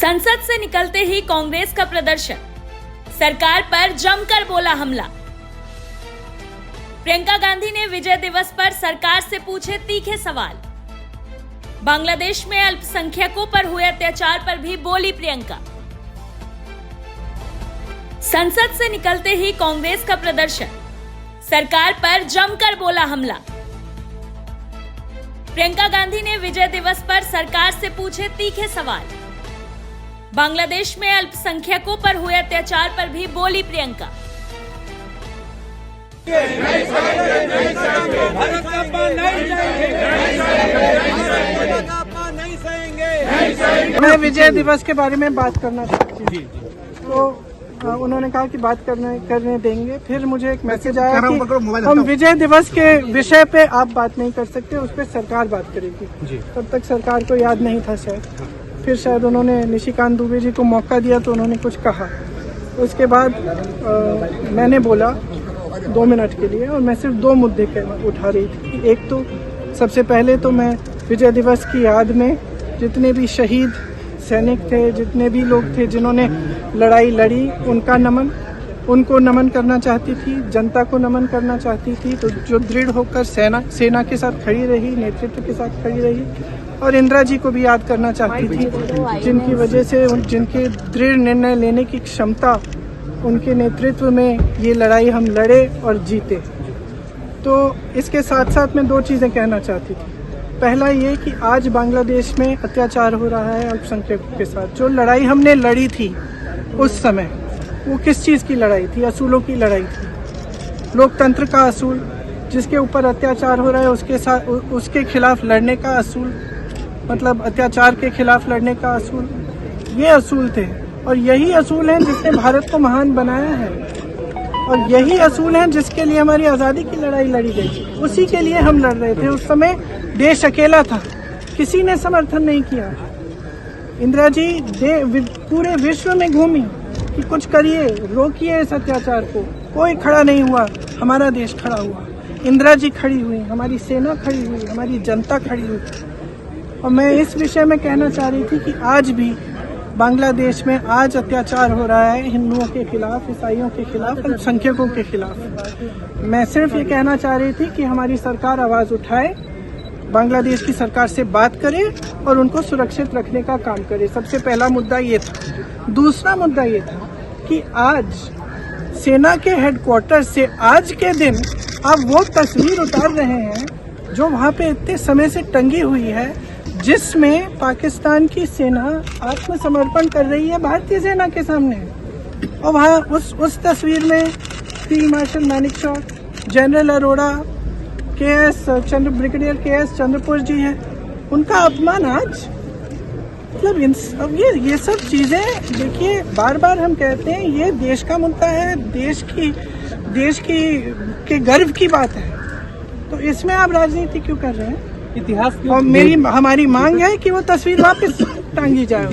संसद से निकलते ही कांग्रेस का प्रदर्शन, सरकार पर जमकर बोला हमला। प्रियंका गांधी ने विजय दिवस पर सरकार से पूछे तीखे सवाल। बांग्लादेश में अल्पसंख्यकों पर हुए अत्याचार पर भी बोली प्रियंका। संसद से निकलते ही कांग्रेस का प्रदर्शन, सरकार पर जमकर बोला हमला। प्रियंका गांधी ने विजय दिवस पर सरकार से पूछे तीखे सवाल। बांग्लादेश में अल्पसंख्यकों पर हुए अत्याचार पर भी बोली प्रियंका। मैं विजय दिवस के बारे में बात करना चाहती हूँ, तो उन्होंने कहा कि बात करने देंगे। फिर मुझे एक मैसेज आया कि हम विजय दिवस के विषय पे आप बात नहीं कर सकते, उस पर सरकार बात करेगी। तब तक सरकार को याद नहीं था शायद। फिर शायद उन्होंने निशिकांत दुबे जी को मौका दिया तो उन्होंने कुछ कहा। उसके बाद मैंने बोला 2 मिनट के लिए, और मैं सिर्फ 2 मुद्दे उठा रही थी। एक तो सबसे पहले तो मैं विजय दिवस की याद में जितने भी शहीद सैनिक थे, जितने भी लोग थे जिन्होंने लड़ाई लड़ी, उनको नमन करना चाहती थी, जनता को नमन करना चाहती थी। तो जो दृढ़ होकर सेना के साथ खड़ी रही, नेतृत्व के साथ खड़ी रही, और इंदिरा जी को भी याद करना चाहती थी, जिनकी वजह से जिनके दृढ़ निर्णय लेने की क्षमता, उनके नेतृत्व में ये लड़ाई हम लड़े और जीते। तो इसके साथ साथ मैं 2 चीज़ें कहना चाहती थी। पहला ये कि आज बांग्लादेश में अत्याचार हो रहा है अल्पसंख्यकों के साथ। जो लड़ाई हमने लड़ी थी उस समय, वो किस चीज़ की लड़ाई थी? असूलों की लड़ाई थी। लोकतंत्र का असूल, जिसके ऊपर अत्याचार हो रहा है उसके खिलाफ लड़ने का असूल, मतलब अत्याचार के खिलाफ लड़ने का असूल, ये असूल थे। और यही असूल हैं जिसने भारत को महान बनाया है, और यही असूल हैं जिसके लिए हमारी आज़ादी की लड़ाई लड़ी गई। उसी के लिए हम लड़ रहे थे। उस समय देश अकेला था, किसी ने समर्थन नहीं किया। इंदिरा जी पूरे विश्व में घूमी कि कुछ करिए, रोकिए इस अत्याचार को। कोई खड़ा नहीं हुआ, हमारा देश खड़ा हुआ। इंदिरा जी खड़ी हुई, हमारी सेना खड़ी हुई, हमारी जनता खड़ी हुई। और मैं इस विषय में कहना चाह रही थी कि आज भी बांग्लादेश में आज अत्याचार हो रहा है हिंदुओं के खिलाफ, ईसाइयों के खिलाफ, अल्पसंख्यकों के खिलाफ। मैं सिर्फ ये कहना चाह रही थी कि हमारी सरकार आवाज़ उठाए, बांग्लादेश की सरकार से बात करे और उनको सुरक्षित रखने का काम करे। सबसे पहला मुद्दा ये था। दूसरा मुद्दा ये था कि आज सेना के हेडक्वार्टर से आज के दिन आप वो तस्वीर उतार रहे हैं जो वहाँ पे इतने समय से टंगी हुई है, जिसमें पाकिस्तान की सेना आत्मसमर्पण कर रही है भारतीय सेना के सामने। और वहाँ उस तस्वीर में field marshal Manekshaw, general Arora, brigadier KS Chandrapur ji हैं। उनका अपमान आज, मतलब अब ये सब चीज़ें देखिए, बार बार हम कहते हैं ये देश का मुद्दा है, देश की गर्व की बात है। तो इसमें आप राजनीति क्यों कर रहे हैं? इतिहास और हमारी मांग है कि वो तस्वीर वापस टांगी जाए।